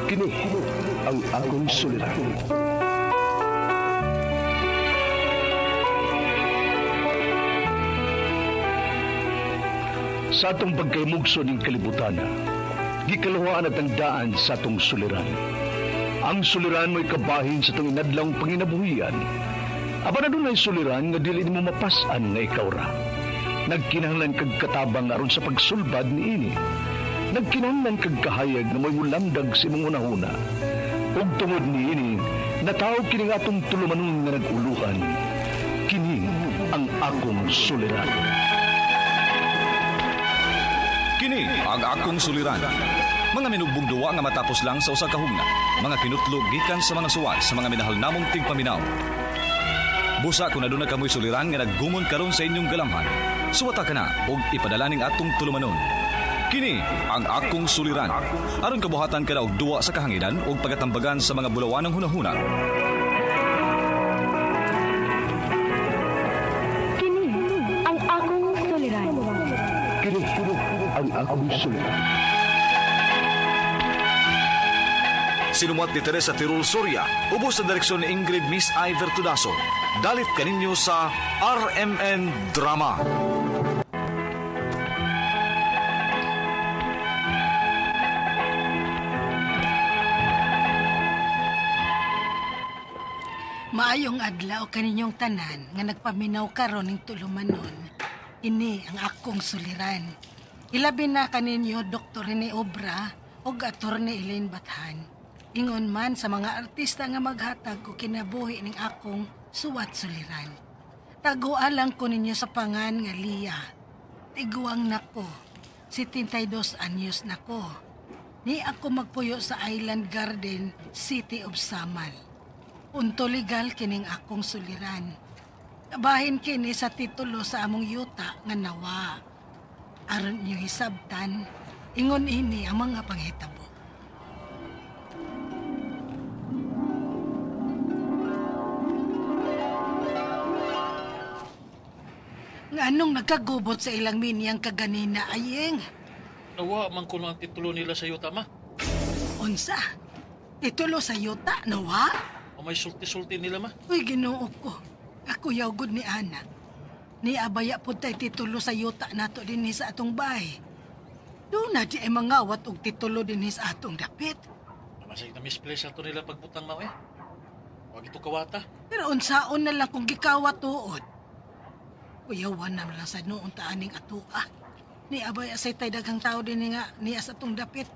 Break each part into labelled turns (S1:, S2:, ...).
S1: Kini ang akong suliran. Sa atong pagkaymugso ng kalibutan, gikalawaan at ang daan sa atong suliran. Ang suliran mo'y kabahin sa itong inadlang panginabuhian. Aba na doon ay suliran nga dili mo mapasan nga ikaw ra. Nagkinahanglan kag katabang aron sa pagsulbad ni ini. Nagkinahanglan kag kahayag na may mulamdag si mong unahuna. Ug tungod ni ini, natawag kini nga atong tulumanon nga nag-uluhan. Kini ang akong suliran.
S2: Kini ang akong suliran. Mga minugbong duwa nga matapos lang sa usa ka hugna. Mga kinutlog gikan sa mga suwat sa mga minahal namong tigpaminaw. Busa kung aduna kamoy suliran nga naggumon karon sa inyong galamhan. Suwata ka na ug ipadala ning atong tulumanon. Kini ang akong suliran. Aron kabuhatan ka na og duwa sa kahanginan ug pagatambagan sa mga bulawanong hunahuna.
S3: Kini ang akong suliran.
S1: Kini ang akong suliran.
S2: Sinumat ni Teresa Tirul Soria, ubos sa direksyon ni Ingrid Miss Iver Tudaso. Dalit kaninyo sa RMN Drama.
S4: Maayong adlaw kaninyong tanan nga nagpaminaw karon ning tulumanon. Ini ang akong suliran. Ilabi na kaninyo Dr. Rene Obra ug Attorney Elaine Bathan. Ingon man sa mga artista nga maghatag o kinabuhi ning akong suwat suliran. Tagualang ko ninyo sa pangan nga Lia. Tiguang nako, 72 anyos nako. Ni ako magpuyo sa Island Garden, City of Samal. Punto legal kining akong suliran. Kabahin kini sa titulo sa among yuta nga nawa. Aron niyo hisabtan, ingon ini ang mga panghitabo. Anong nagkagubot sa ilang minyang kaganina, ayeng?
S5: Nawa man ko ang titulo nila sa yuta, ma.
S4: Unsa? Titulo sa yuta, nawa?
S5: O may sulti-sulti nila, ma.
S4: Uy, Ginoo ko. Ako yawgod ni Ana. Ni abaya po tayo titulo sa yuta nato din sa atong bahay. Doon na di ay mangawat og titulo din sa atong dapit.
S5: Masig na misplace ato nila pagbutang, ma, eh. Huwag ito kawata.
S4: Pero unsaon na lang kung gikawat tuod. Kuyawan na lang sa noon taaning atua. Ni abay asay tay daghang tao din nga niya sa atong dapit.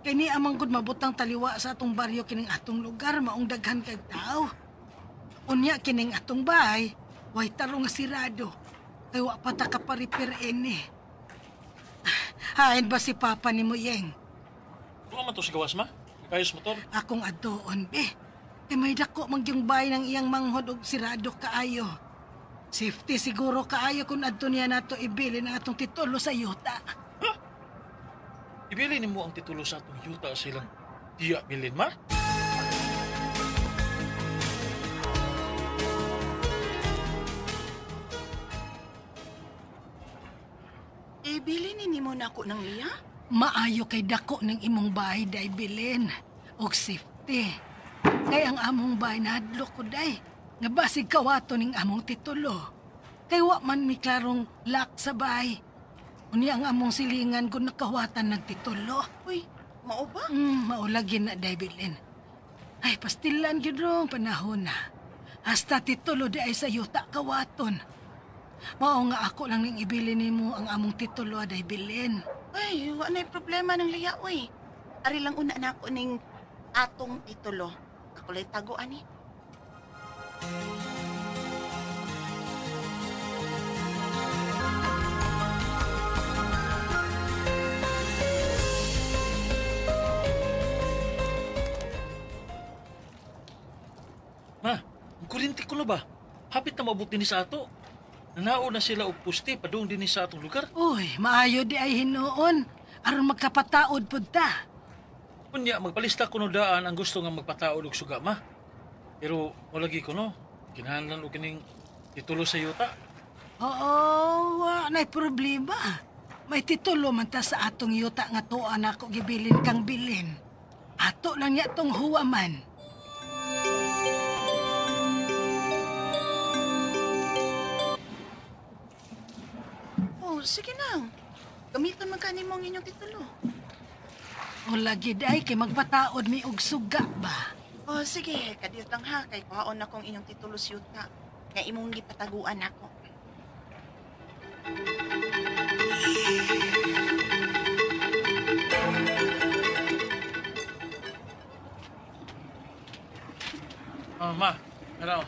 S4: Kay ni amang gud mabutang taliwa sa atong baryo kining atong lugar maong daghan kay tao. Unya kining atong bahay, way tarong nga sirado. Kay wa pa ta kaparipir ini. Hain ba si Papa ni mo, Yeng?
S5: Ano man to si gawas, ma? Kayos motor.
S4: Akong adoon, be. Kay may dako mangyong bahay ng iyang manghod og sirado kaayo. Safety siguro kaayo kung adto niya nato ibili ng atong titulo sa yuta.
S5: Ha? Ibili ni mo ang titulo sa atong yuta silang diya bilin, ma?
S6: Ibili ni mo na ako ng Lia?
S4: Maayo kay dako ng imong bahay day bilin og safety. Kay ang among bahay nahadlok ko day. Nga basig kawato ning among titulo. Kay wa man mi klarong lock sa bahay. Unya ang among silingan kung nakawatan ng titulo.
S6: Uy, mao ba?
S4: Maulagin na day bilin. Ay, pastilan yun rong panahon na. Hasta titulo di ay sa yuta kawaton. Mao nga ako lang ning ibili nimo ang among titulo day bilin.
S6: Ay, wa na'y problema ng Lia, uy. Ari lang una na ako ning atong titulo. Ako lay tago, ani.
S5: Ma, ang kurinti ko na ba? Hapit na mabuti ni sa ato. Nanao na sila og puste padung din sa atong lugar.
S4: Uy, maayo di ay hinuon. Aron magkapataod pud ta.
S5: Unya, magpalista ko no daan ang gusto nga magpataod og suga, ma. Pero walagi ko no, kinahanglan og kining titulo sa yuta.
S4: Oo, wa na'y problema. May titulo man ta sa atong yuta nga tuan ako gibilin kang bilin. Ato lang niya tong huwaman.
S6: Oh, sige na. Gamiton man kani mo ang inyong titulo.
S4: O lagi day kay magpataod mi og suga ba?
S6: Oh, sige. Kadiyotang ha. Kay kuhaon akong inyong titulo siyuta. Nga imong gipataguan ako.
S5: Ma, ano?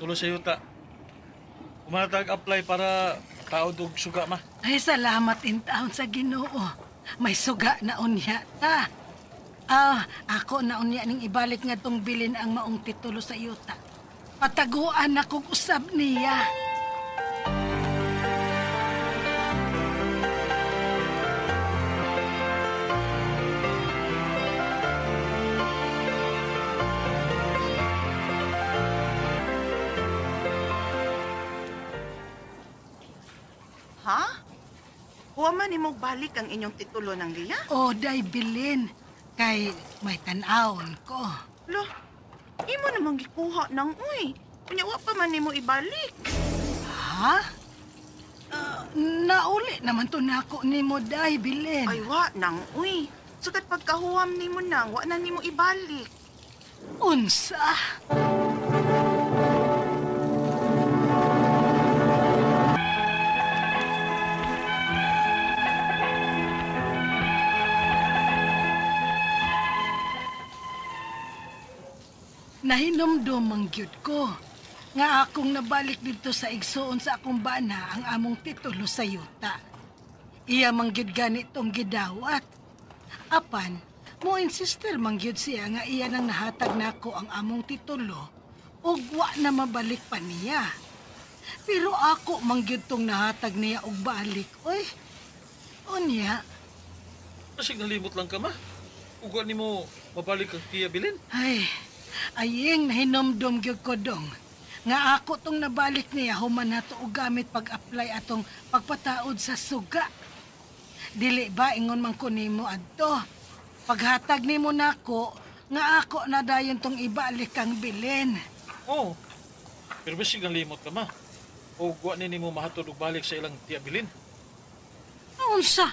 S5: Tulo sa yuta. Kumanatag apply para taod og suga, ma.
S4: Ay, salamat in taon sa Ginoo. May suga na unya ta. Ako na unya ning ibalik nga tong bilin ang maong titulo sa yuta. Pataguan akong usab niya.
S6: Ha? Huwaman ni mo balik ang inyong titulo ng liya?
S4: O, day bilin. Kay may tanawon ko.
S6: Lo, imo namang gikuha ng uy. Kunya wa pa man nimo ibalik.
S4: Ha? Nauli naman to nako nimo day bilin.
S6: Ay wa nang uy. Sukat pagkahuwam nimo nang wa na nimo ibalik.
S4: Unsa? Nahinomdom ang gyud ko nga akong nabalik dito sa igsoon sa akong bana ang among titulo sa yuta. Iya mangyud ganitong gidawat. Apan, mo insister mangyud siya nga iya nang nahatag nako ang among titulo ug wa na mabalik pa niya. Pero ako mangyud tong nahatag niya og balik, oy. Unya,
S5: Masig nalimot lang ka, ma. Uga ni mo mabalik ang tiya bilin.
S4: ayeng nahinomdom gyud ko dong. Nga ako tong nabalik niya human nato og gamit pag-apply atong pagpataod sa suga. Dili ba ingon man ko nimo adto? Paghatag nimo nako nga ako na dayon tong ibalik kang bilin.
S5: Oo. Pero masig nalimot ka, ma. Uga ni mo mahatod og balik sa ilang tiya bilin.
S4: Unsa?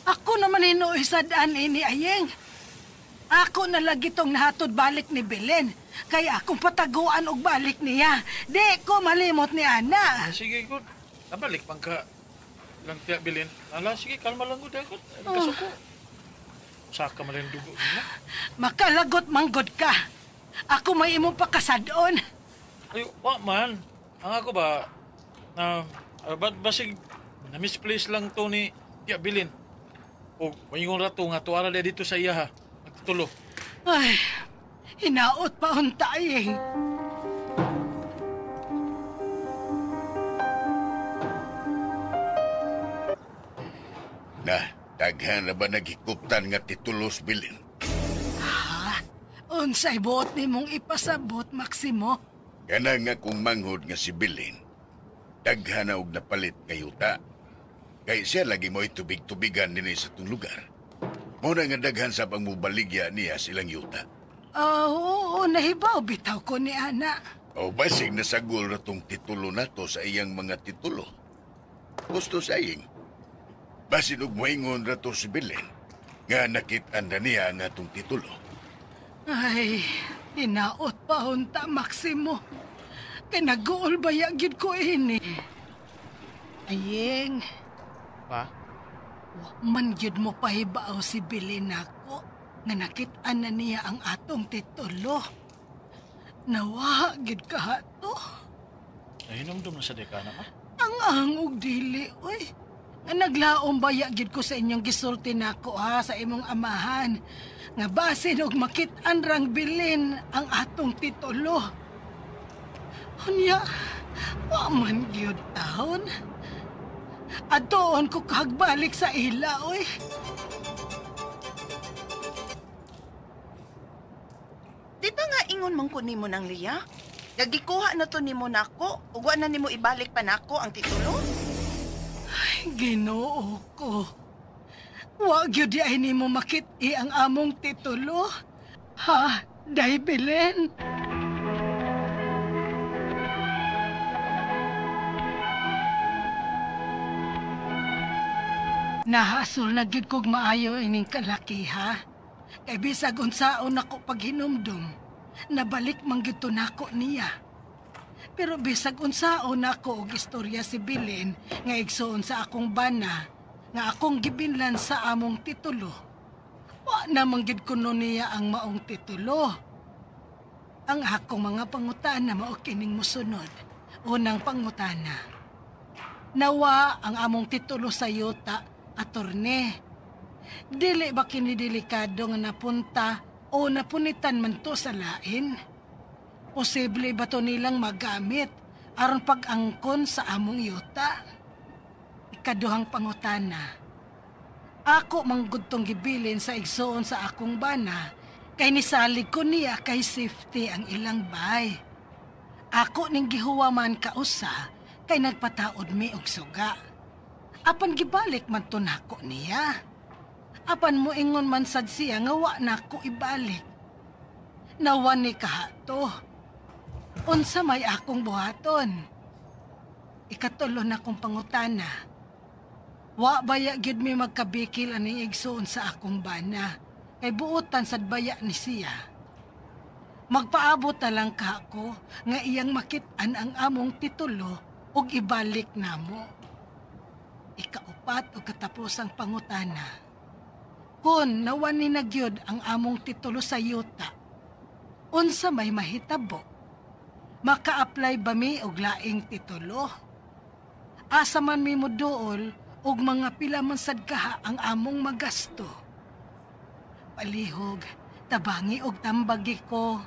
S4: Ako naman hinuoy sa daan ini ayeng. Ako na lagi tong nahatod balik ni Belen. Kaya akong pataguan og balik niya. Di ko malimot ni Ana.
S5: Sige, good. Nabalik pang ka ilang tiya bilin. Ala, sige, kalma lang good, good. Kasuko. Saka man rin dugo na.
S4: Makalagot manggod ka. Ako may imong pakasadon.
S5: Ay, wa man. Ang ako ba, basig, na-misplace lang to ni tiya bilin. O, mayingon rato nga tuara dito sa iya ha. Nagtulo.
S4: Ay, hinaot pa unta ayeng.
S7: Daghan na ba nagikuptan nga titulos bilin?
S4: Unsay buot ni mong ipasabot, Maximo?
S7: Kana nga kung manghod nga si Bilin, daghan na og napalit nga yuta. Kay siya lagi mo itubig-tubigan nini sa itong lugar. Muna nga daghan sa pangmubaligya niya silang yuta.
S4: Oo, nahibaw bitaw ko ni Ana.
S7: O basig nasagol na tong titulo nato sa iyang mga titulo. Gusto saying, basin og moingon na to si Bilin, nga nakit-anda niya nga tong titulo.
S4: Ay, hinaot pa unta, Maximo. Kinaguol ba yagid ko ini? Ayeng.
S5: Pa?
S4: Man gyud mo pahibaw si Bilin ako nga nakit-an na niya ang atong titulo. Nawa gyud ka to.
S5: Nahinomdom na sa dekana, ma.
S4: Ang angog dili, oy. Nga naglaom ba gyud ko sa inyong gisulti nako ha sa imong amahan. Nga basin og makit-an rang bilin ang atong titulo. Unya, wa man gyud taon. Atoon ko kagbalik sa ila, oy.
S6: Di ba nga ingon man ko nimo ng liya? Gagikuha na to nimo nako, ug wa na nimo ibalik pa nako ang titulo?
S4: Ay, Ginoo ko. Wa gyud ay nimo makit-i ang among titulo. Ha, Day Belen? Nahasol na gyud kog maayo ining kalaki ha. Kay bisag unsaon ako paghinumdum, nabalik man gyud nako niya. Pero bisag unsaon ako og istorya si Belen nga igsuon sa akong bana nga akong gibinlan sa among titulo. Wa na man gyud kuno niya ang maong titulo. Ang akong mga pangutana mao kining mosunod. Unang pangutana. Nawa ang among titulo sa yuta, attorney. Dili ba kini delikado nga napunta o napunitan man to sa lain? Posible ba to nilang magamit aron pag-angkon sa among yuta? Ikaduhang pangutana. Ako manggod tong gibilin sa igsoon sa akong bana kay nisalig ko niya kay safety ang ilang bay. Ako ning gihuwaman kausa kay nagpataod mi og suga. Apan gibalik man to nako niya. Apan mo ingon man sad siya nga wa nako ibalik. Nawan ni kahato. Unsa may akong buhaton? Ikatulo na kong pangutana. Wa baya gyud mi magkabikil ani igsoon sa akong bana. Kay buotan sad baya ni siya. Magpaabot na lang ka ako nga iyang makit-an ang among titulo ug ibalik namo. Ikaupat o katapusang pangutana. Kung nawan ni nagyod ang among titulo sa yuta, unsa may mahitabo? Maka-apply ba mi og laing titulo? Asa man mi moduol og mga pila man sad kaha ang among magasto? Palihog, tabangi og tambagi ko.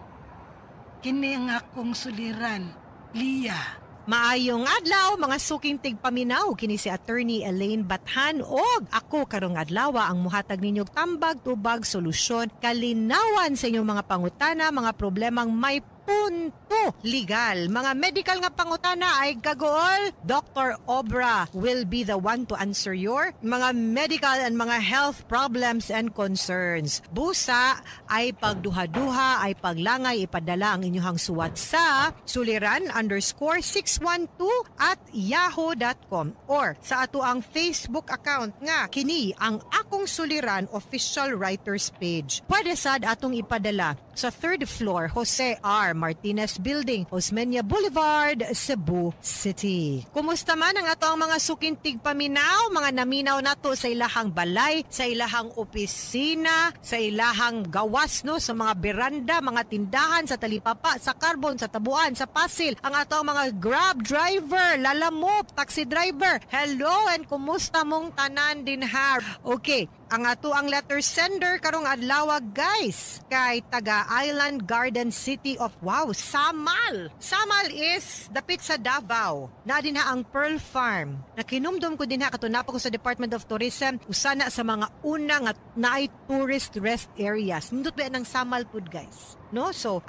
S4: Kini ang akong suliran, Lia.
S8: Maayong adlaw mga suking tigpaminaw kini si Attorney Elaine Bathan og ako karong adlaw ang muhatag ninyong tambag tubag solusyon kalinawan sa inyong mga pangutana, mga problemang may punto legal. Mga medical nga pangutana ay gagool. Dr. Obra will be the one to answer your mga medical and mga health problems and concerns. Busa ay pagduha-duha, ay paglangay, ipadala ang inyong suwat sa suliran_612@yahoo.com or sa ato ang Facebook account nga kini ang Akong Suliran Official Writers Page. Pwede sad atong ipadala sa 3rd floor Jose R. Martinez Building, Osmeña Boulevard, Cebu City. Kumusta man ang ato ang mga suking tigpaminaw, mga naminaw nato sa ilahang balay, sa ilahang opisina, sa ilahang gawas no, sa mga beranda, mga tindahan, sa talipapa, sa carbon, sa tabuan, sa pasil, ang ato ang mga grab driver, lalamop, taxi driver. Hello and kumusta mong tanan din ha? Okay, ang ato ang letter sender karong adlaw guys kay taga Island Garden City of Samal. Samal is dapit sa Davao. Na din ha ang Pearl Farm. Nakinumdum ko din ha katunapa ko sa Department of Tourism usana sa mga unang at naay tourist rest areas. Nindot ba ng Samal pud guys? No? So,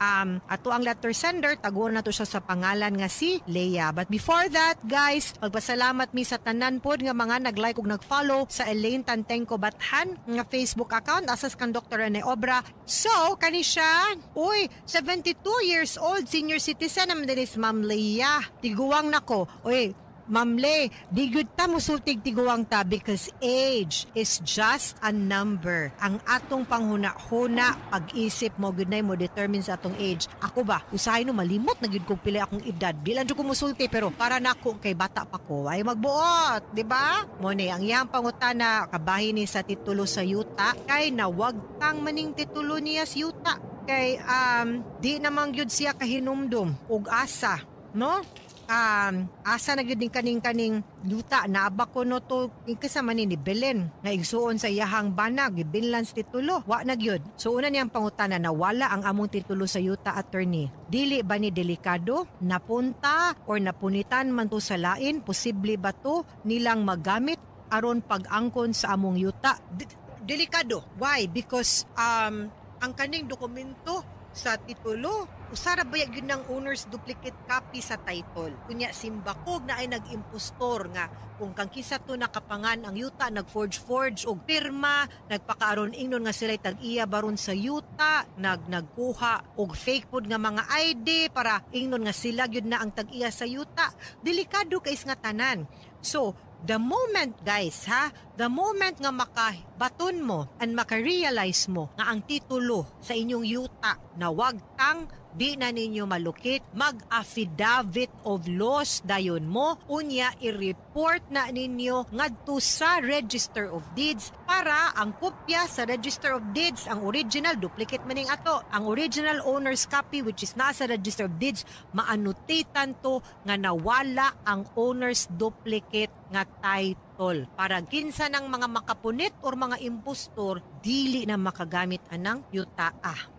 S8: ato ang letter sender, taguan na to siya sa pangalan nga si Leia. But before that, guys, magpasalamat mi sa tanan pod nga mga nag-like ug nag-follow sa Elaine Tantenko Bathan nga Facebook account asas kan Dr. Rene Obra. So, kani siya, 72 years old, senior citizen naman din is Ma'am Leia. Tiguang nako. Ma'am Le, di good ta musultig tiguang ta because age is just a number. Ang atong panghuna-huna, pag-isip mo, good na mo determine sa atong age. Ako ba, usahay no malimot na good kong pili akong edad. Bilan ko musulti pero para nako kay bata pa ko ay magbuot, di ba? Mone, ang iyang pangutana, kabahin ni sa titulo sa yuta, kay nawag tang maning titulo niya sa yuta. Kay, di namang yun siya kahinumdum, ug asa, no? Asa na gyud kaning luta na abako no to kasama ni Belen nga igsuon sa iyahang banag gibinlans titulo wa na gyud. So una niyang pangutana na wala ang among titulo sa yuta, attorney. Dili ba ni delikado napunta or napunitan man to sa lain? Posible ba to nilang magamit aron pag-angkon sa among yuta? Delikado. Why? Because ang kaning dokumento sa titulo. Usara bayag yun ng owner's duplicate copy sa title. Kunya simbakog na ay nag-impostor nga kung kang kisa to nakapangan ang yuta, nag-forge og pirma, nagpakaaron ingnon nga sila'y tag-iya baron sa yuta, nagkuha og fake pod nga mga ID para ingnon nga sila gyud na ang tag-iya sa yuta. Delikado kays nga tanan. So, the moment guys the moment nga makabaton mo and makarealize mo nga ang titulo sa inyong yuta na wag tang di na ninyo malukit, mag-affidavit of loss dayon mo, unya i-report na ninyo ngadto sa Register of Deeds para ang kopya sa Register of Deeds, ang original, duplicate maning ato, ang original owner's copy which is nasa Register of Deeds, maannotatean to nga nawala ang owner's duplicate nga title para kinsa ng mga makapunit or mga impostor dili na makagamit anang yutaa.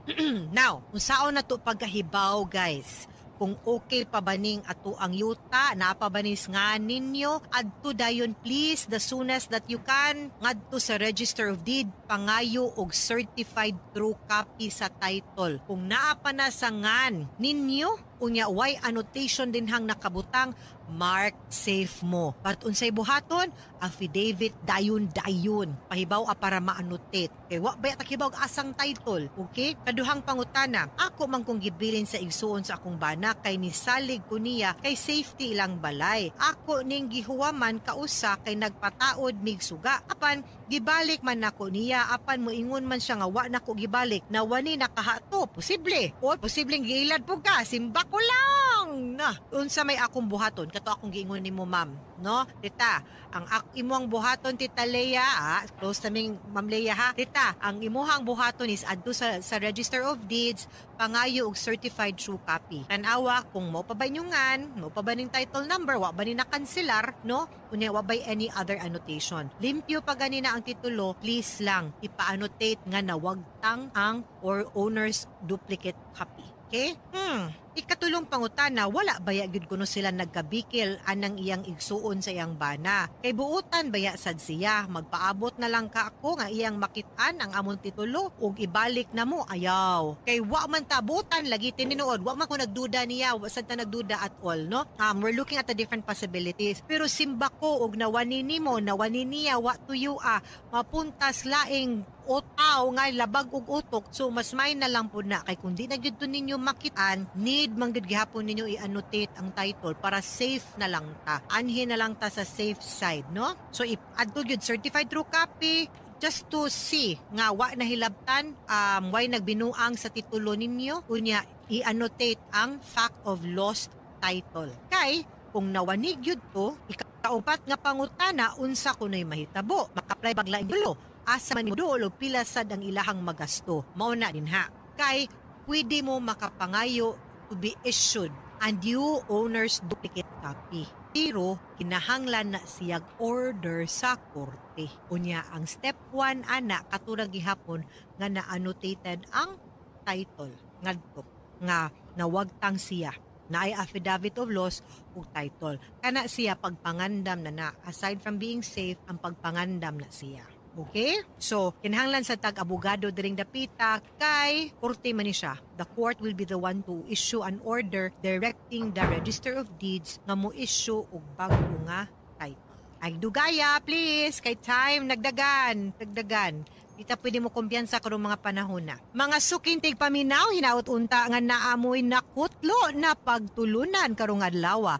S8: Now, kung saan na to pagkahibaw guys, kung okay pa baning ato ang yuta, napabanis nga ninyo, adto dayon please the soonest that you can, ngadto sa Register of Deed, pangayo og certified true copy sa title. Kung naapa na sa ngan ninyo, unya way annotation din hang nakabutang, mark safe mo. But unsay buhaton, affidavit dayon. Pahibaw para ma-annotate. Kay wa ba takibaw asang title, okay? Kaduhang pangutana, ako man kung gibilin sa igsuon sa akong bana kay nisalig ko niya kay safety ilang balay. Ako ning gihuwaman kausa kay nagpataod mig suga. Apan gibalik man nako niya, apan moingon man siya nga wa nako gibalik. Nawani nakahato, posible. O posibleng giilad po ka, simba ko lang. Na, unsa may akong buhaton, kato akong giingon nimo ma'am, no? Tita, ang imuhang buhaton tita Leia, close naming Ma'am Leia ha. Tita, ang imuhang buhaton is adto sa Register of Deeds, pangayo og certified true copy. Tanawa kung mo pa ba nyungan, mo pa ba ning title number, wa ba ni nakanselar, no? Unya wa by any other annotation. Limpyo pa ganina ang titulo, please lang ipa-annotate nga na wag tang ang or owner's duplicate copy. Okay? Ikatulong pangutana, wala baya gid kuno sila nagkabikil anang iyang igsuon sa iyang bana. Kay buutan baya sad siya, magpaabot na lang ka ako nga iyang makitaan ang amon titulo ug ibalik na mo ayaw. Kay wa man tabutan lagi tinuod, wa man ko nagduda niya, wa sad ta nagduda at all, no? We're looking at the different possibilities. Pero simba ko og nawani nimo, nawani niya, wa tuyo mapuntas laing otaw nga labag og utok. So mas may na lang po na kay kung di na gyud ninyo makitaan, need man gyud gihapon ninyo i-annotate ang title para safe na lang ta. Anhin na lang ta sa safe side, no? So adto gyud certified true copy just to see nga wa nahilabtan way nagbinuang sa titulo ninyo, unya i-annotate ang fact of lost title. Kay kung nawanig gyud to, ikaupat nga pangutana unsa kunoy mahitabo, maka-apply bagla igulo. Asa man o pila sad ang ilahang magasto. Mao na din ha. Kay pwede mo makapangayo to be issued a new owner's duplicate copy. Pero kinahanglan na siyag order sa korte. Unya ang step 1 ana katurang gihapon nga na-annotated ang title ngadto nga nawagtang siya na ay affidavit of loss ug title. Kana siya pagpangandam na aside from being safe, ang pagpangandam na siya. Okay? So, kinahanglan sa tag-abogado diring dapita kay korte man ni siya. The court will be the one to issue an order directing the Register of Deeds nga mo issue og bago nga title. Ay dugaya, please, kay time nagdagan. Dita pwede mo kumpiyansa karong mga panahon na. Mga sukintig paminaw, hinaut unta nga naamoy nakutlo na pagtulunan karong adlaw.